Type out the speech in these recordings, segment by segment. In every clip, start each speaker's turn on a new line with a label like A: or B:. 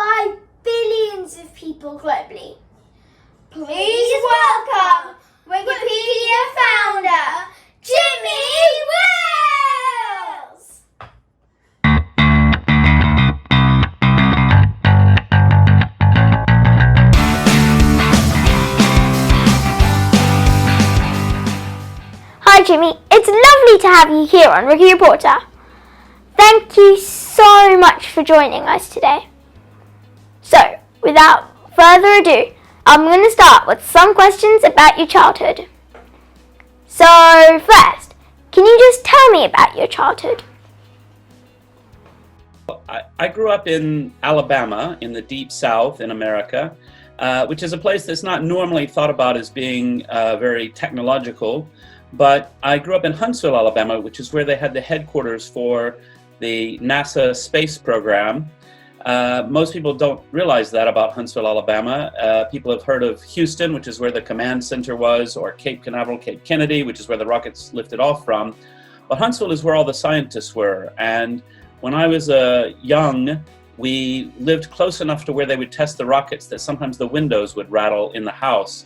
A: by billions of people globally. Please welcome Wikipedia founder, Jimmy Wales! Hi Jimmy, it's lovely to have you here on Wiki Reporter. Thank you so much for joining us today. So, without further ado, I'm going to start with some questions about your childhood. So, first, can you just tell me about your childhood?
B: I grew up in Alabama, in the deep South in America, which is a place that's not normally thought about as being very technological. But I grew up in Huntsville, Alabama, which is where they had the headquarters for the NASA space program. Most people don't realize that about Huntsville, Alabama. People have heard of Houston, which is where the command center was, or Cape Canaveral, Cape Kennedy, which is where the rockets lifted off from. But Huntsville is where all the scientists were. And when I was young, we lived close enough to where they would test the rockets that sometimes the windows would rattle in the house.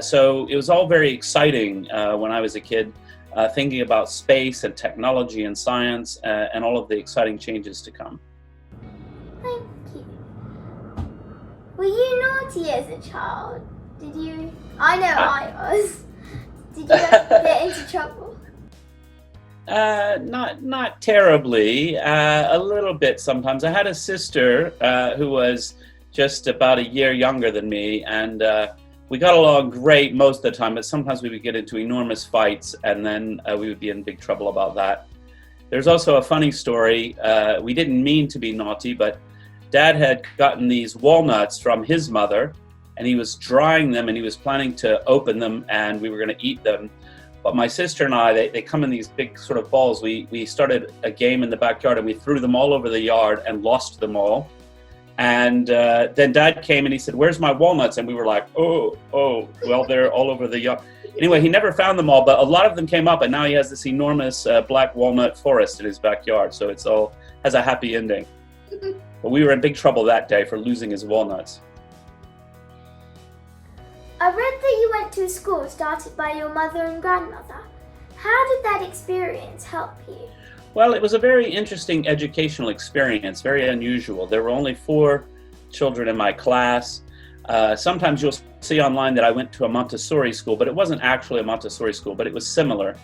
B: So it was all very exciting when I was a kid, thinking about space and technology and science and all of the exciting changes to come.
A: Thank you. Were you naughty as a child? Did you? I know I was. Did you ever get into trouble?
B: Not terribly. A little bit sometimes. I had a sister who was just about a year younger than me, and we got along great most of the time, but sometimes we would get into enormous fights, and then we would be in big trouble about that. There's also a funny story. We didn't mean to be naughty, but Dad had gotten these walnuts from his mother, and he was drying them, and he was planning to open them, and we were going to eat them. But my sister and I, they come in these big sort of balls. We started a game in the backyard, and we threw them all over the yard and lost them all. And then Dad came and he said, "Where's my walnuts?" And we were like, oh, well, they're all over the yard. Anyway, he never found them all, but a lot of them came up, and now he has this enormous black walnut forest in his backyard. So it's all has a happy ending. But we were in big trouble that day for losing his walnuts.
A: I read that you went to a school started by your mother and grandmother. How did that experience help you?
B: Well, it was a very interesting educational experience, very unusual. There were only 4 children in my class. Sometimes you'll see online that I went to a Montessori school, but it wasn't actually a Montessori school, but it was similar.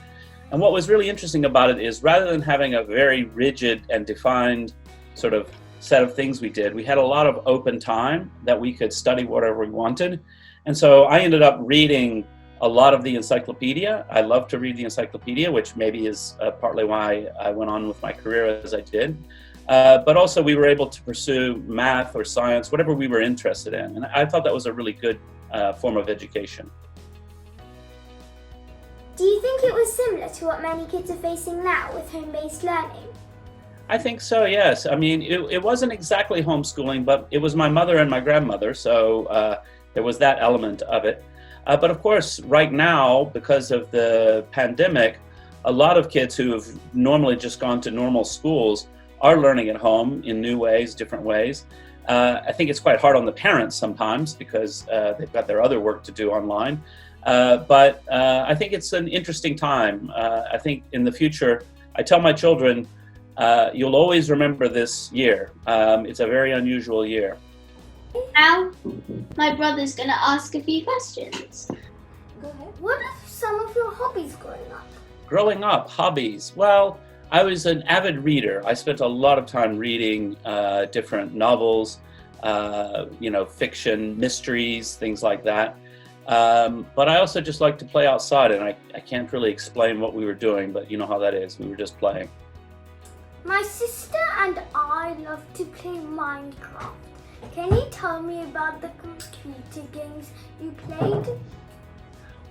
B: And what was really interesting about it is rather than having a very rigid and defined sort of set of things we did, we had a lot of open time that we could study whatever we wanted. And so I ended up reading a lot of the encyclopedia. I love to read the encyclopedia, which maybe is partly why I went on with my career as I did. But also we were able to pursue math or science, whatever we were interested in. And I thought that was a really good form of education.
A: Do you think it was similar to what many kids are facing now with home-based learning?
B: I think so, yes. I mean, it wasn't exactly homeschooling, but it was my mother and my grandmother, so there was that element of it. But of course, right now, because of the pandemic, a lot of kids who have normally just gone to normal schools are learning at home in new ways, different ways. I think it's quite hard on the parents sometimes because they've got their other work to do online. But I think it's an interesting time. I think in the future, I tell my children, you'll always remember this year. It's a very unusual year.
C: Now, my brother's going to ask a few questions.
A: Go ahead. What are some of your hobbies growing up?
B: Growing up, hobbies. Well, I was an avid reader. I spent a lot of time reading different novels, fiction, mysteries, things like that. But I also just like to play outside, and I can't really explain what we were doing, but you know how that is. We were just playing.
A: My sister and I love to play Minecraft. Can you tell me about the computer games you played?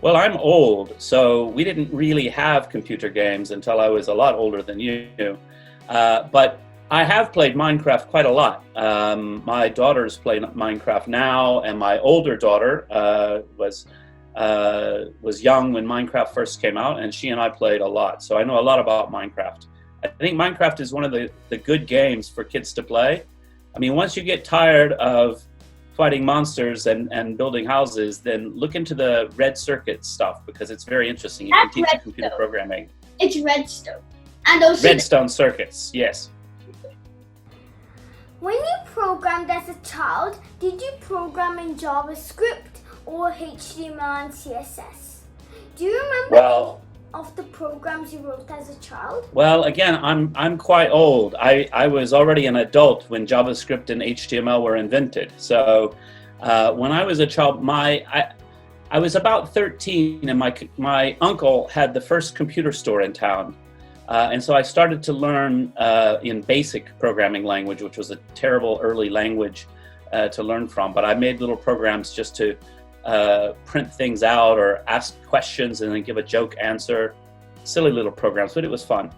B: Well, I'm old, so we didn't really have computer games until I was a lot older than you. But I have played Minecraft quite a lot. My daughters play Minecraft now, and my older daughter was young when Minecraft first came out, and she and I played a lot. So I know a lot about Minecraft. I think Minecraft is one of the good games for kids to play I mean, once you get tired of fighting monsters and building houses, then look into the red circuit stuff, because it's very interesting. You can teach you computer programming.
C: It's redstone. And also
B: Redstone circuits, yes.
A: When you programmed as a child, did you program in JavaScript or HTML and CSS? Do you remember any of the programs you wrote as a child?
B: Well, again, I'm quite old. I was already an adult when JavaScript and HTML were invented. So when I was a child, I was about 13, and my uncle had the first computer store in town. And so I started to learn in basic programming language, which was a terrible early language to learn from. But I made little programs just to print things out or ask questions and then give a joke answer. Silly little programs, but it was fun.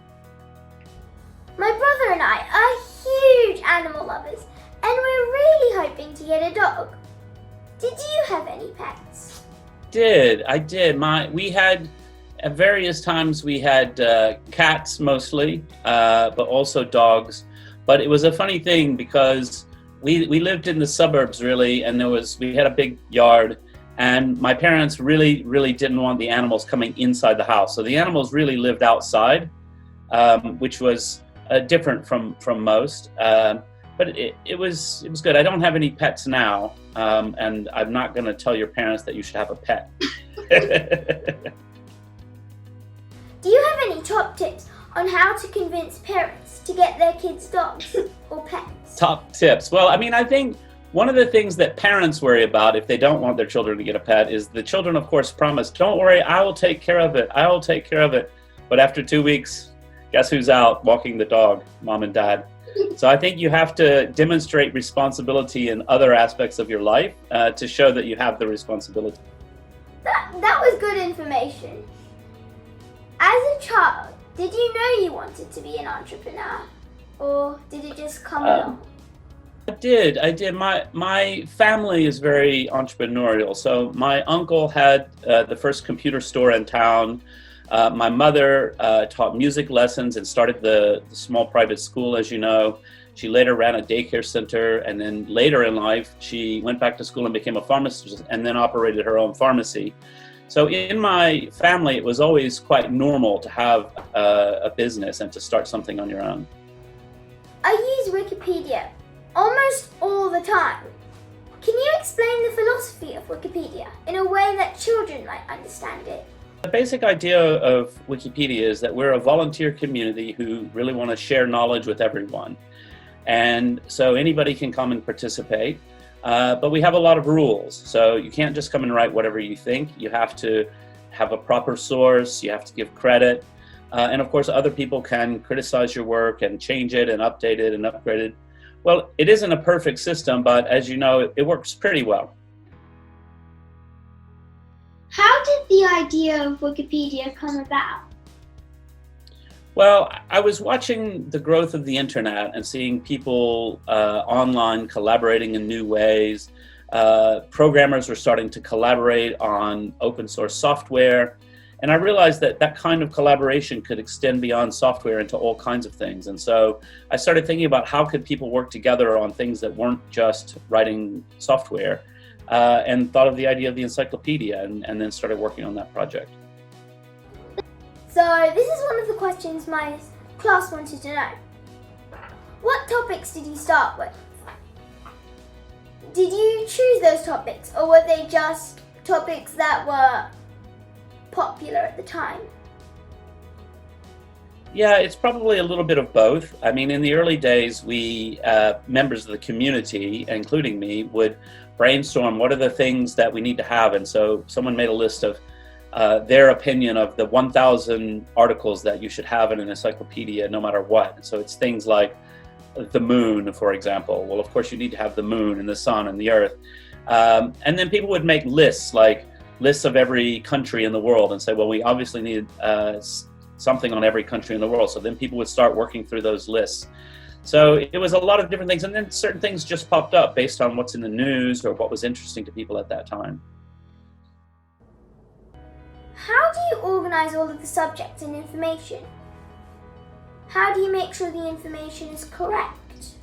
A: My brother and I are huge animal lovers, and we're really hoping to get a dog. Did you have any pets?
B: I did. We had, at various times, we had cats mostly, but also dogs. But it was a funny thing because we lived in the suburbs really, and we had a big yard, and my parents really, really didn't want the animals coming inside the house. So the animals really lived outside, which was different from most. But it was good. I don't have any pets now, and I'm not going to tell your parents that you should have a pet.
A: Do you have any top tips on how to convince parents to get their kids dogs or pets?
B: Top tips. Well, I mean, I think one of the things that parents worry about if they don't want their children to get a pet is the children, of course, promise, don't worry, I will take care of it. I will take care of it. But after 2 weeks, guess who's out walking the dog? Mom and dad. So I think you have to demonstrate responsibility in other aspects of your life to show that you have the responsibility.
A: That was good information. As a child, did you know you wanted to be an entrepreneur? Or did it just come along?
B: I did. My family is very entrepreneurial. So my uncle had the first computer store in town. My mother taught music lessons and started the small private school, as you know. She later ran a daycare center, and then later in life, she went back to school and became a pharmacist and then operated her own pharmacy. So in my family, it was always quite normal to have a business and to start something on your own.
A: I use Wikipedia almost all the time. Can you explain the philosophy of Wikipedia in a way that children might understand it?
B: The basic idea of Wikipedia is that we're a volunteer community who really want to share knowledge with everyone. And so anybody can come and participate, but we have a lot of rules. So you can't just come and write whatever you think. You have to have a proper source, you have to give credit, and of course other people can criticize your work and change it and update it and upgrade it. Well, it isn't a perfect system, but as you know, it works pretty well.
C: How did the idea of Wikipedia come about?
B: Well, I was watching the growth of the internet and seeing people online collaborating in new ways. Programmers were starting to collaborate on open source software. And I realized that that kind of collaboration could extend beyond software into all kinds of things. And so I started thinking about how could people work together on things that weren't just writing software, and thought of the idea of the encyclopedia and then started working on that project.
A: So this is one of the questions my class wanted to know. What topics did you start with? Did you choose those topics, or were they just topics that were popular at the time?
B: Yeah, it's probably a little bit of both. I mean, in the early days, we, members of the community, including me, would brainstorm what are the things that we need to have. And so someone made a list of their opinion of the 1,000 articles that you should have in an encyclopedia no matter what. So it's things like the moon, for example. Well, of course, you need to have the moon and the sun and the earth. And then people would make lists, like lists of every country in the world, and say, well, we obviously need something on every country in the world. So then people would start working through those lists. So it was a lot of different things. And then certain things just popped up based on what's in the news or what was interesting to people at that time.
A: How do you organize all of the subjects and information? How do you make sure the information is correct?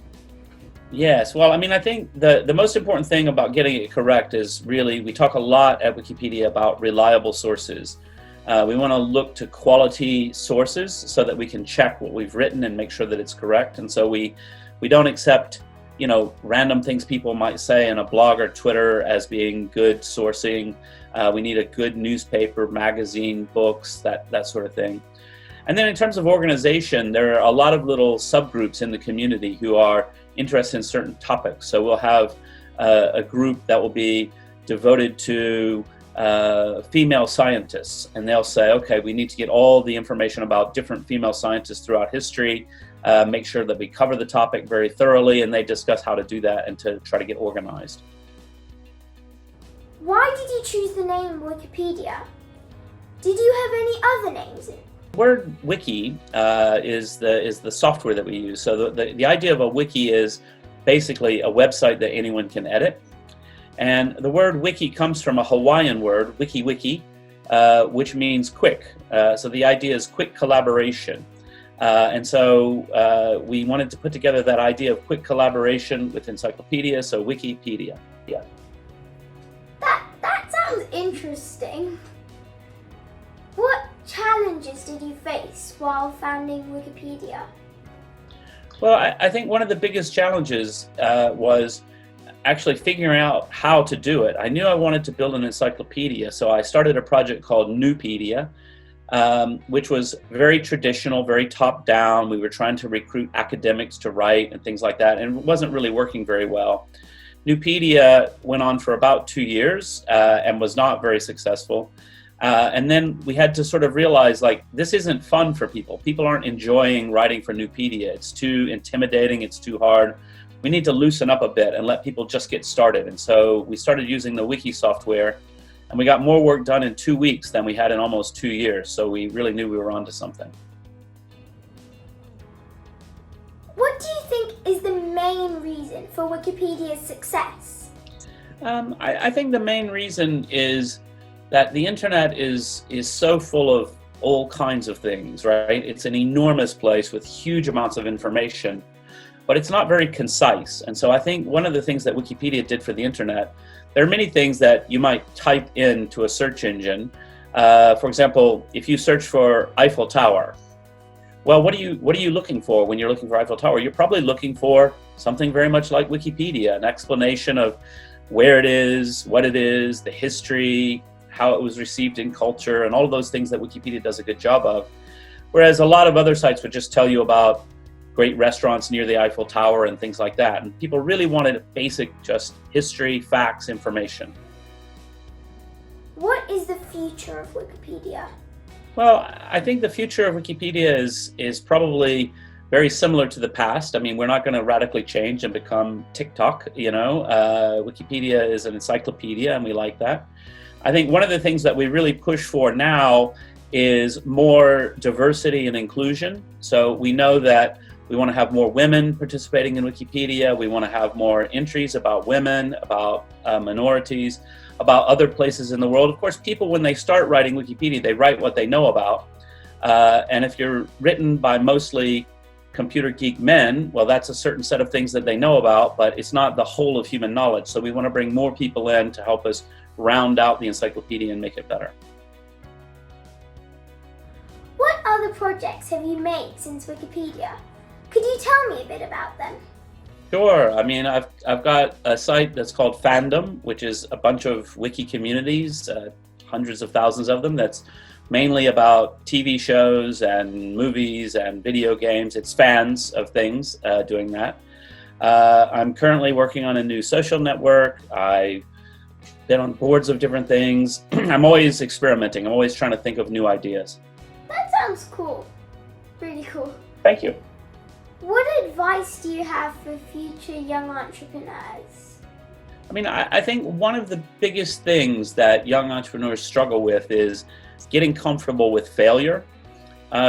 B: Yes, well, I mean, I think the most important thing about getting it correct is really, we talk a lot at Wikipedia about reliable sources. We want to look to quality sources so that we can check what we've written and make sure that it's correct. And so we don't accept, random things people might say in a blog or Twitter as being good sourcing. We need a good newspaper, magazine, books, that sort of thing. And then in terms of organization, there are a lot of little subgroups in the community who are interested in certain topics. So we'll have a group that will be devoted to female scientists, and they'll say, okay, we need to get all the information about different female scientists throughout history, make sure that we cover the topic very thoroughly, and they discuss how to do that and to try to get organized.
A: Why did you choose the name Wikipedia? Did you have any other names?
B: The word wiki is the software that we use. So the idea of a wiki is basically a website that anyone can edit. And the word wiki comes from a Hawaiian word, wiki, which means quick. So the idea is quick collaboration. And so we wanted to put together that idea of quick collaboration with encyclopedia, so Wikipedia. Yeah.
A: That sounds interesting. What challenges did you face while founding Wikipedia?
B: Well, I think one of the biggest challenges was actually figuring out how to do it. I knew I wanted to build an encyclopedia, so I started a project called Newpedia, which was very traditional, very top-down. We were trying to recruit academics to write and things like that, and it wasn't really working very well. Newpedia went on for about 2 years and was not very successful. And then we had to sort of realize, like, this isn't fun for people. People aren't enjoying writing for Newpedia. It's too intimidating, it's too hard. We need to loosen up a bit and let people just get started. And so we started using the wiki software, and we got more work done in 2 weeks than we had in almost 2 years. So we really knew we were onto something.
A: What do you think is the main reason for Wikipedia's success?
B: I think the main reason is that the internet is so full of all kinds of things, right? It's an enormous place with huge amounts of information, but it's not very concise. And so I think one of the things that Wikipedia did for the internet, there are many things that you might type into a search engine. For example, if you search for Eiffel Tower, well, what are you looking for when you're looking for Eiffel Tower? You're probably looking for something very much like Wikipedia, an explanation of where it is, what it is, the history, how it was received in culture, and all of those things that Wikipedia does a good job of. Whereas a lot of other sites would just tell you about great restaurants near the Eiffel Tower and things like that. And people really wanted basic, just history, facts, information.
A: What is the future of Wikipedia?
B: Well, I think the future of Wikipedia is probably very similar to the past. I mean, we're not going to radically change and become TikTok, Wikipedia is an encyclopedia, and we like that. I think one of the things that we really push for now is more diversity and inclusion. So we know that we want to have more women participating in Wikipedia. We want to have more entries about women, about minorities, about other places in the world. Of course, people, when they start writing Wikipedia, they write what they know about. And if you're written by mostly computer geek men, well, that's a certain set of things that they know about, but it's not the whole of human knowledge. So we want to bring more people in to help us round out the encyclopedia and make it better.
A: What other projects have you made since Wikipedia? Could you tell me a bit about them?
B: Sure. I mean, I've got a site that's called Fandom, which is a bunch of wiki communities, hundreds of thousands of them, that's mainly about TV shows and movies and video games. It's fans of things doing that. I'm currently working on a new social network. I've been on boards of different things. I'm always experimenting. I'm always trying to think of new ideas.
A: That sounds cool. Really cool.
B: Thank you.
A: What advice do you have for future young entrepreneurs?
B: I mean, I think one of the biggest things that young entrepreneurs struggle with is getting comfortable with failure,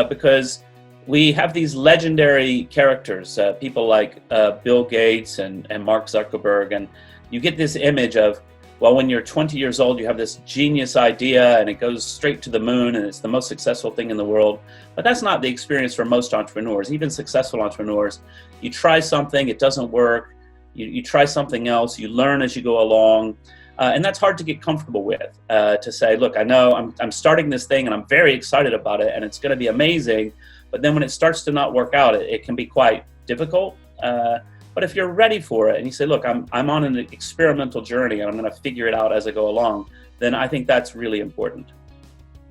B: because we have these legendary characters, people like Bill Gates and Mark Zuckerberg, and you get this image of, well, when you're 20 years old, you have this genius idea and it goes straight to the moon and it's the most successful thing in the world. But that's not the experience for most entrepreneurs, even successful entrepreneurs. You try something, it doesn't work, You try something else, you learn as you go along. And that's hard to get comfortable with, to say, look, I know I'm starting this thing and I'm very excited about it and it's going to be amazing. But then when it starts to not work out, it can be quite difficult. But if you're ready for it and you say, look, I'm on an experimental journey and I'm going to figure it out as I go along, then I think that's really important.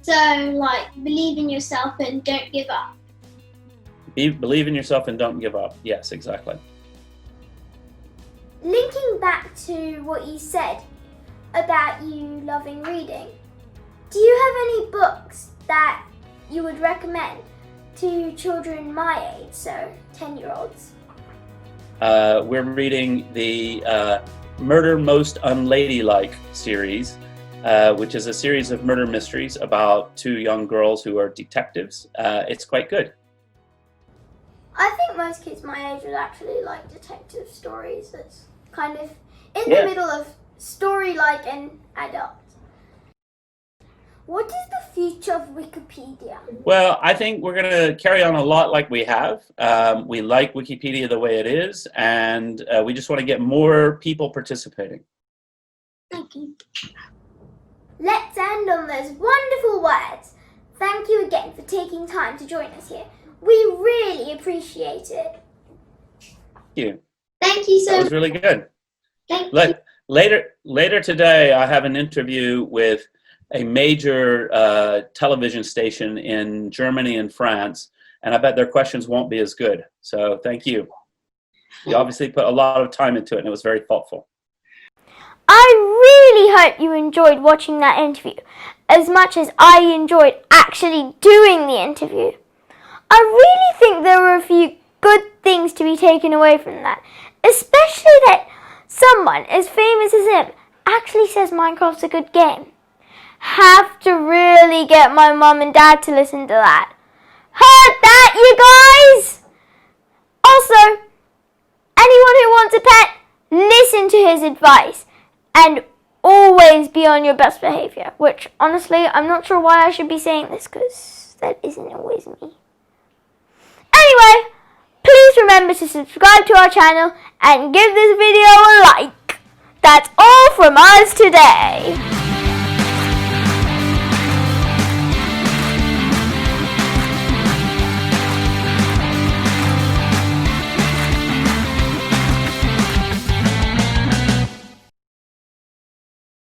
C: So, like, believe in yourself and don't give up.
B: Believe in yourself and don't give up. Yes, exactly.
A: Linking back to what you said about you loving reading, do you have any books that you would recommend to children my age, so 10-year-olds?
B: We're reading the Murder Most Unladylike series, which is a series of murder mysteries about two young girls who are detectives. It's quite good.
A: I think most kids my age would actually like detective stories. That's kind of in the middle of story-like and adult. What is the future of Wikipedia?
B: Well, I think we're going to carry on a lot like we have. We like Wikipedia the way it is, and we just want to get more people participating.
C: Thank you.
A: Let's end on those wonderful words. Thank you again for taking time to join us here. We really appreciate it.
B: Thank you.
C: Thank you so
B: That
C: much.
B: was really good.
C: Thank you.
B: Later today, I have an interview with a major television station in Germany and France, and I bet their questions won't be as good. So thank you. You obviously put a lot of time into it, and it was very thoughtful.
A: I really hope you enjoyed watching that interview as much as I enjoyed actually doing the interview. I really think there were a few good things to be taken away from that, especially that someone as famous as him actually says Minecraft's a good game. Have to really get my mum and dad to listen to that. Heard that, you guys? Also, anyone who wants a pet, listen to his advice and always be on your best behavior, which honestly, I'm not sure why I should be saying this because that isn't always me. Anyway, please remember to subscribe to our channel and give this video a like. That's all from us today.